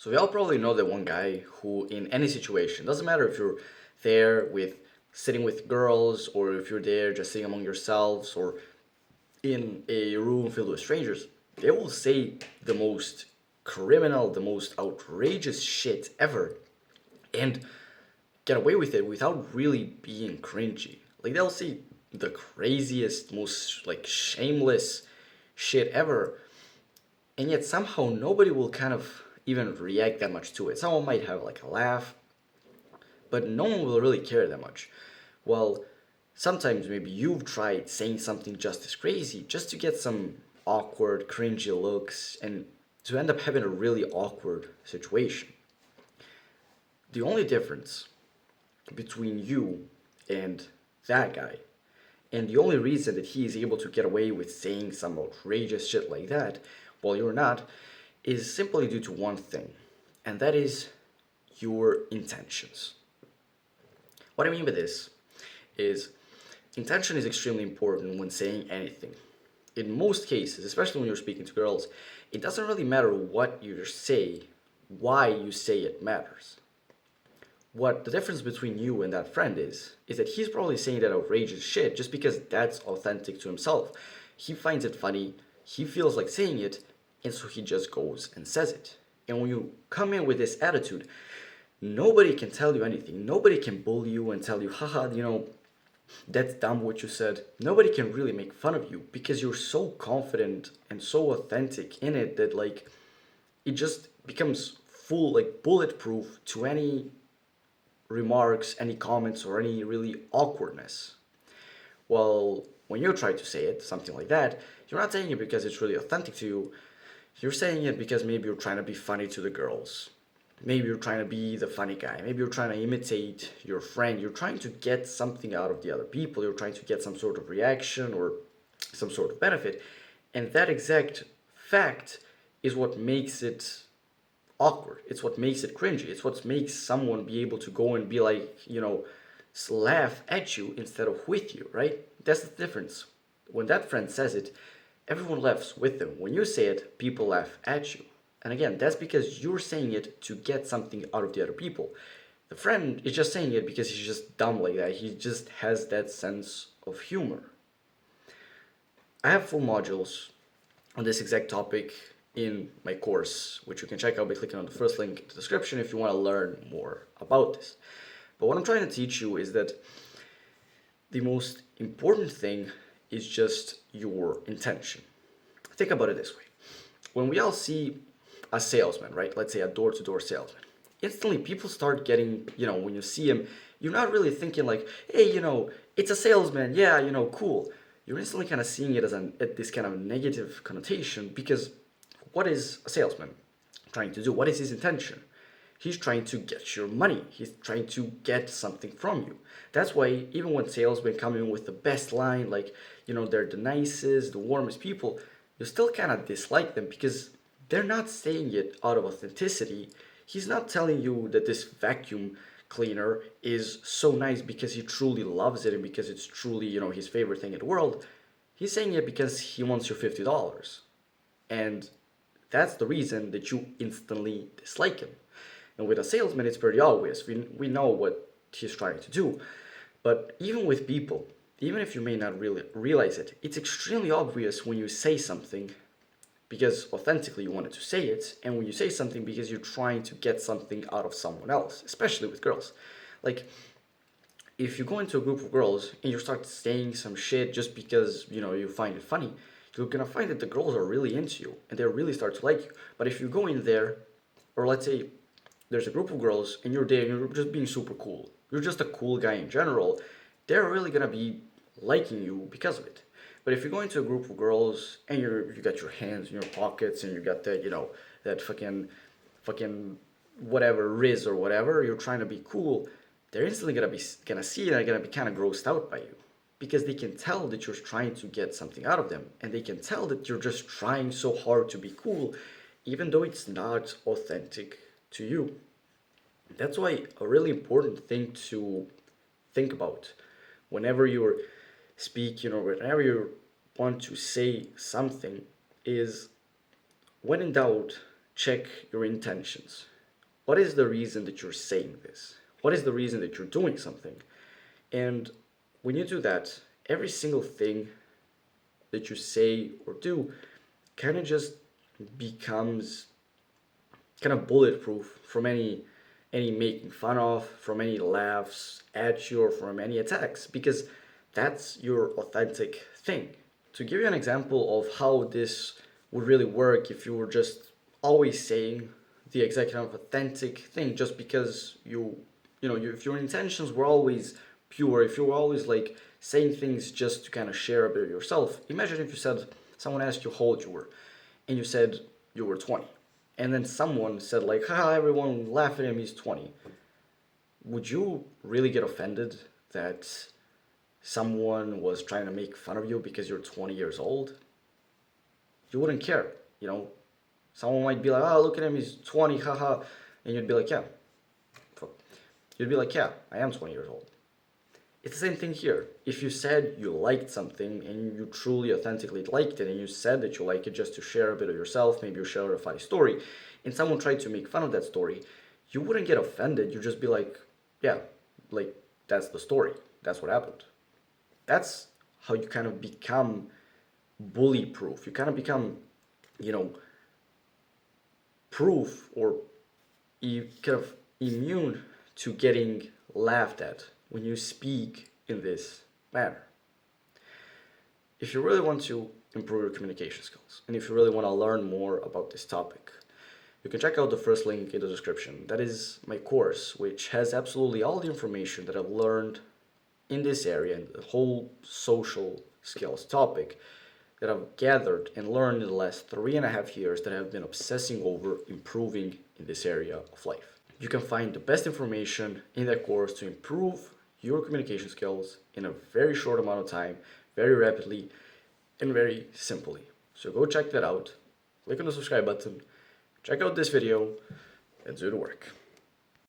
So we all probably know that one guy who, in any situation, doesn't matter if you're there with sitting with girls or if you're there just sitting among yourselves or in a room filled with strangers, they will say the most criminal, the most outrageous shit ever and get away with it without really being cringy. Like they'll say the craziest, most like shameless shit ever, and yet somehow nobody will kind of even react that much to it. Someone might have like a laugh, but no one will really care that much. Well, sometimes maybe you've tried saying something just as crazy just to get some awkward, cringy looks and to end up having a really awkward situation. The only difference between you and that guy, and the only reason that he is able to get away with saying some outrageous shit like that while you're not, is simply due to one thing, and that is your intentions. What I mean by this is intention is extremely important when saying anything. In most cases, especially when you're speaking to girls, it doesn't really matter what you say, why you say it matters. What the difference between you and that friend is that he's probably saying that outrageous shit just because that's authentic to himself. He finds it funny, he feels like saying it, and so he just goes and says it. And when you come in with this attitude, nobody can tell you anything. Nobody can bully you and tell you, haha, that's dumb what you said. Nobody can really make fun of you because you're so confident and so authentic in it that, like, it just becomes full, like, bulletproof to any remarks, any comments, or any really awkwardness. Well, when you try to say it, something like that, you're not saying it because it's really authentic to you. You're saying it because maybe you're trying to be funny to the girls. Maybe you're trying to be the funny guy. Maybe you're trying to imitate your friend. You're trying to get something out of the other people. You're trying to get some sort of reaction or some sort of benefit. And that exact fact is what makes it awkward. It's what makes it cringy. It's what makes someone be able to go and be like, laugh at you instead of with you, right? That's the difference. When that friend says it, everyone laughs with them. When you say it, people laugh at you. And again, that's because you're saying it to get something out of the other people. The friend is just saying it because he's just dumb like that. He just has that sense of humor. I have full modules on this exact topic in my course, which you can check out by clicking on the first link in the description if you want to learn more about this. But what I'm trying to teach you is that the most important thing is just your intention. Think about it this way. When we all see a salesman, right? Let's say a door-to-door salesman. Instantly people start getting, when you see him, you're not really thinking like, hey, it's a salesman, yeah, cool. You're instantly kind of seeing it as this kind of negative connotation because what is a salesman trying to do? What is his intention? He's trying to get your money. He's trying to get something from you. That's why even when salesmen come in with the best line, like, they're the nicest, the warmest people, you still kind of dislike them because they're not saying it out of authenticity. He's not telling you that this vacuum cleaner is so nice because he truly loves it and because it's truly, his favorite thing in the world. He's saying it because he wants your $50. And that's the reason that you instantly dislike him. And with a salesman, it's pretty obvious. We know what he's trying to do. But even with people, even if you may not really realize it, it's extremely obvious when you say something because authentically you wanted to say it, and when you say something because you're trying to get something out of someone else, especially with girls. Like, if you go into a group of girls and you start saying some shit just because, you find it funny, you're gonna find that the girls are really into you and they really start to like you. But if you go in there, or let's say there's a group of girls and you're there and you're just being super cool, you're just a cool guy in general, they're really gonna be liking you because of it. But if you go into a group of girls and you got your hands in your pockets and you got that, that fucking whatever Riz or whatever, you're trying to be cool, they're instantly gonna see it and they're gonna be kind of grossed out by you because they can tell that you're trying to get something out of them and they can tell that you're just trying so hard to be cool even though it's not authentic to you. That's why a really important thing to think about whenever you're speaking or whenever you want to say something is when in doubt, check your intentions. what is the reason that you're saying this? What is the reason that you're doing something? And when you do that, every single thing that you say or do kind of just becomes kind of bulletproof from any making fun of, from any laughs at you, or from any attacks, because that's your authentic thing. To give you an example of how this would really work if you were just always saying the exact kind of authentic thing just because if your intentions were always pure, if you were always like saying things just to kind of share a bit of yourself. Imagine if you said, someone asked you how old you were, and you said you were 20, and then someone said like, haha, everyone laugh at him, he's 20. Would you really get offended that someone was trying to make fun of you because you're 20 years old? You wouldn't care, you know? Someone might be like, oh, look at him, he's 20, haha. And you'd be like, yeah. You'd be like, yeah, I am 20 years old. It's the same thing here. If you said you liked something and you truly authentically liked it, and you said that you like it just to share a bit of yourself, maybe you share a funny story, and someone tried to make fun of that story, you wouldn't get offended. You'd just be like, yeah, like, that's the story. That's what happened. That's how you kind of become bully proof. You kind of become, you know, proof, or you kind of immune to getting laughed at when you speak in this manner. If you really want to improve your communication skills, and if you really want to learn more about this topic, you can check out the first link in the description. That is my course, which has absolutely all the information that I've learned in this area and the whole social skills topic that I've gathered and learned in the last 3.5 years that I've been obsessing over improving in this area of life. You can find the best information in that course to improve your communication skills in a very short amount of time, very rapidly, and very simply. So go check that out, click on the subscribe button, check out this video, and do the work.